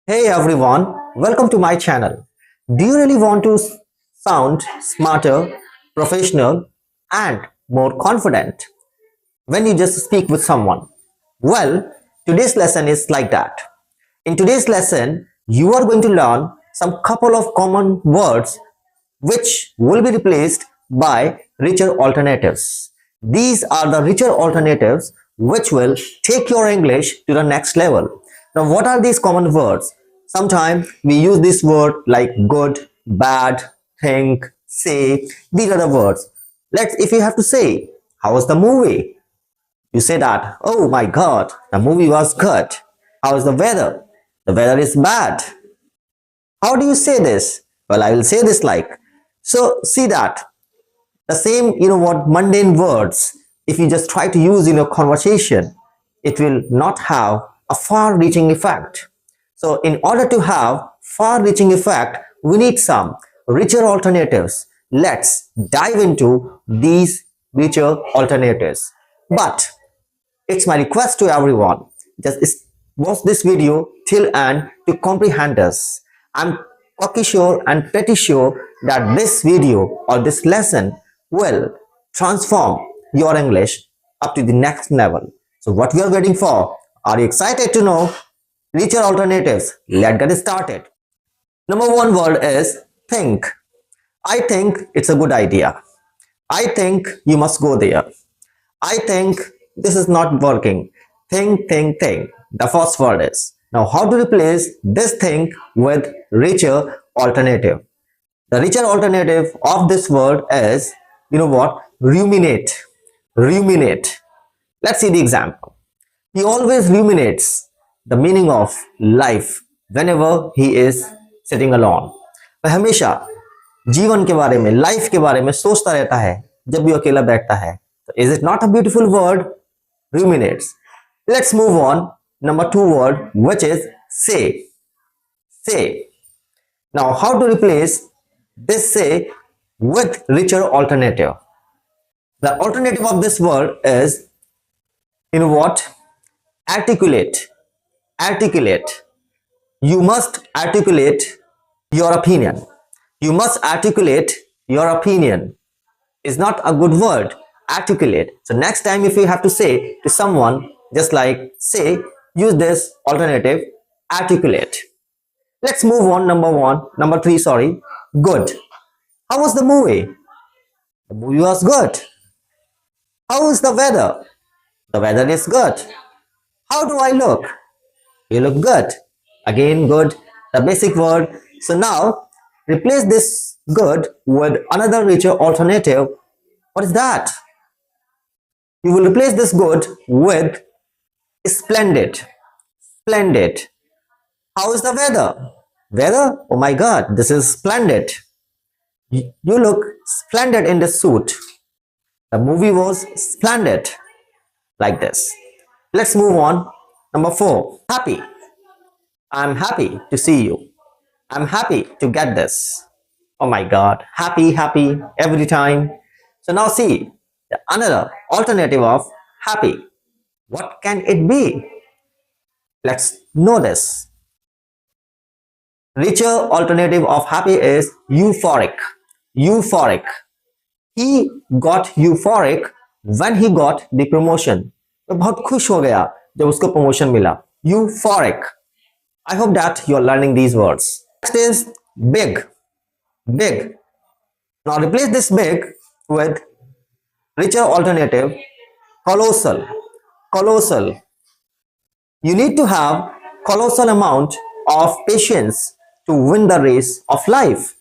Hey everyone, welcome to my channel. Do you really want to sound smarter, professional, and more confident when you just speak with someone? Well, today's lesson is like that. In today's lesson, you are going to learn some couple of common words which will be replaced by richer alternatives. These are the richer alternatives which will take your English to the next level. Now, what are these common words? Sometimes we use this word like good, bad, think, say. These are the words. If you have to say, how was the movie? You say that, oh my god, the movie was good. How is the weather? The weather is bad. How do you say this? Well, I will say this like, so see that the same, mundane words, if you just try to use in a conversation, it will not have a far-reaching effect. So in order to have far-reaching effect, we need some richer alternatives. Let's dive into these richer alternatives. But it's my request to everyone, just watch this video till end to comprehend us. I'm cocky sure and pretty sure that this video or this lesson will transform your English up to the next level. So what we are waiting for? Are you excited to know richer alternatives? Let's get started. Number one word is think. I think it's a good idea. I think you must go there. I think this is not working. Think, think, think. The first word is. Now, how to replace this thing with richer alternative? The richer alternative of this word is, ruminate. Ruminate. Let's see the example. He always ruminates the meaning of life whenever he is sitting alone. वह हमेशा जीवन के बारे में, life के बारे में सोचता रहता है जब भी अकेला बैठता है. So is it not a beautiful word? Ruminates. Let's move on. Number two word, which is say. Say. Now, how to replace this say with richer alternative? The alternative of this word is, articulate. Articulate. You must articulate your opinion. You must articulate your opinion. Is not a good word. Articulate. So next time if you have to say to someone, just like say, use this alternative, articulate. Let's move on. Number three, good. How was the movie? The movie was good. How is the weather? The weather is good. How do I look? You look good. Again, good, the basic word. So now replace this good with another richer alternative. What is that? You will replace this good with splendid. Splendid. How is the weather? Weather? Oh my god, this is splendid. You look splendid in this suit. The movie was splendid. Like this. Let's move on. Number four, happy. I'm happy to see you. I'm happy to get this. Oh my god, happy, happy every time. So now see another alternative of happy. What can it be? Let's know this. Richer alternative of happy is euphoric. Euphoric. He got euphoric when he got the promotion. तो बहुत खुश हो गया जब उसको promotion मिला. Euphoric. I hope that you are learning these words. Next is big. Big. Now replace this big with richer alternative, colossal. Colossal. You need to have colossal amount of patience to win the race of life.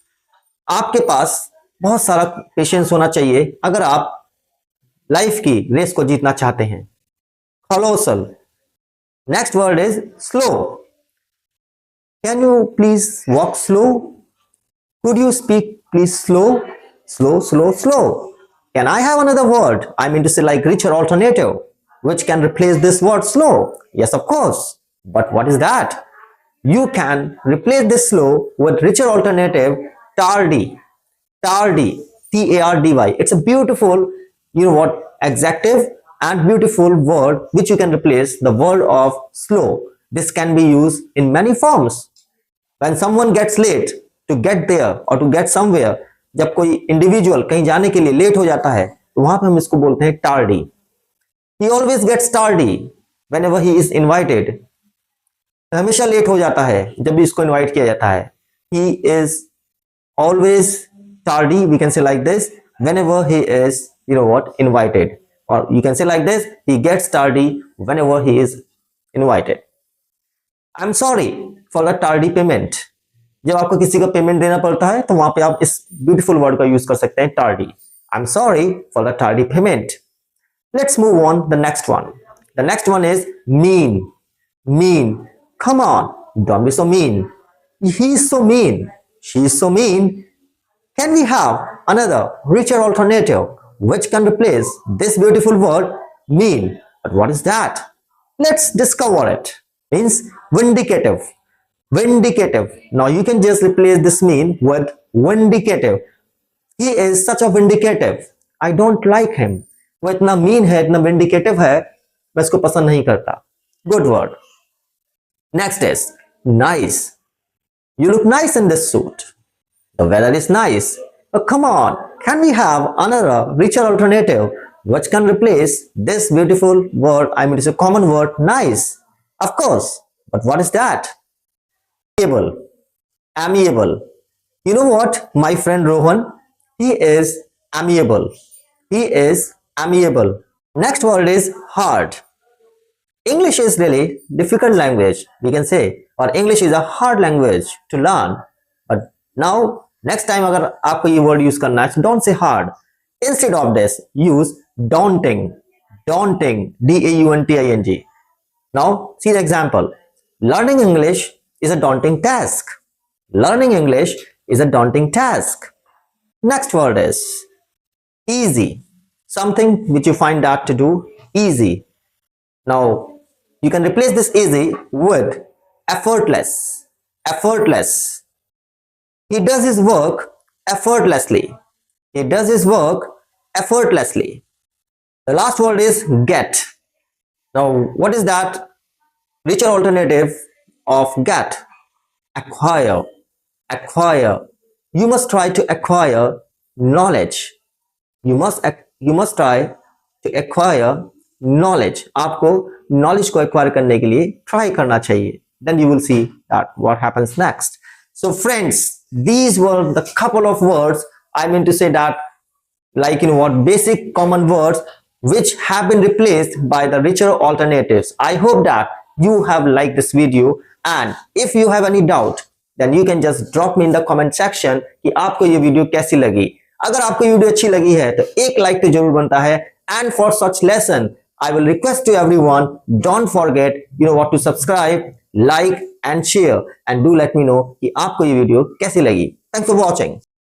आपके पास बहुत सारा patience होना चाहिए अगर आप life की race को जीतना चाहते हैं. Colossal. Next word is slow. Can you please walk slow? Could you speak please slow? Slow, slow, slow. Can I have another word? I mean to say like richer alternative, which can replace this word slow. Yes, of course. But what is that? You can replace this slow with richer alternative, tardy. Tardy. T-A-R-D-Y. It's a beautiful, adjective and beautiful word which you can replace the word of slow. This can be used in many forms. When someone gets late to get there or to get somewhere, जब कोई individual कहीं जाने के लिए late हो जाता है तो वहां पे हम इसको बोलते हैं tardy. He always gets tardy whenever he is invited. हमेशा लेट हो जाता है जब भी इसको इनवाइट किया जाता है. He is always tardy, we can say like this, whenever he is, invited. Or you can say like this, he gets tardy whenever he is invited. I'm sorry for the tardy payment. जब आपको किसी का payment देना पड़ता है तो वहां पे आप इस ब्यूटीफुल वर्ड का यूज कर सकते हैं, tardy. I'm sorry for the tardy payment. Let's move on the next one. The next one is mean. Mean. Come on, don't be so mean. He's so mean. She's so mean. Can we have another richer alternative which can replace this beautiful word mean? But what is that? Let's discover it. Means vindicative. Vindicative. Now you can just replace this mean with vindicative. He is such a vindicative. I don't like him. वो इतना mean है, इतना vindicative है, मैं इसको पसंद नहीं करता. Good word. Next is nice. You look nice in this suit. The weather is nice. But come on, can we have another richer alternative which can replace this beautiful word, it's a common word, nice? Of course. But what is that? Amiable. Amiable. You know what? My friend Rohan, he is amiable. He is amiable. Next word is hard. English is really difficult language, we can say, or English is a hard language to learn. But now, next time अगर आपको ये word use करना है, don't say hard. Instead of this, use daunting. Daunting. D-A-U-N-T-I-N-G. Now, see the example. Learning English is a daunting task. Learning English is a daunting task. Next word is easy. Something which you find that to do easy. Now, you can replace this easy with effortless. Effortless. He does his work effortlessly. He does his work effortlessly. The last word is get. Now, what is that richer alternative of get? Acquire. Acquire. You must try to acquire knowledge. You must try to acquire knowledge. आपको knowledge को acquire करने के लिए try करना चाहिए. Then you will see that what happens next. So friends, these were the couple of words, to say that, basic common words which have been replaced by the richer alternatives. I hope that you have liked this video, and if you have any doubt, then you can just drop me in the comment section कि आपको ये video कैसी लगी. अगर आपको ये video अच्छी लगी है तो एक लाइक तो जरूर बनता है. And for such lesson, I will request to everyone, don't forget, what to subscribe, like and share, and do let me know कि आपको ये वीडियो कैसी लगी. Thanks for watching.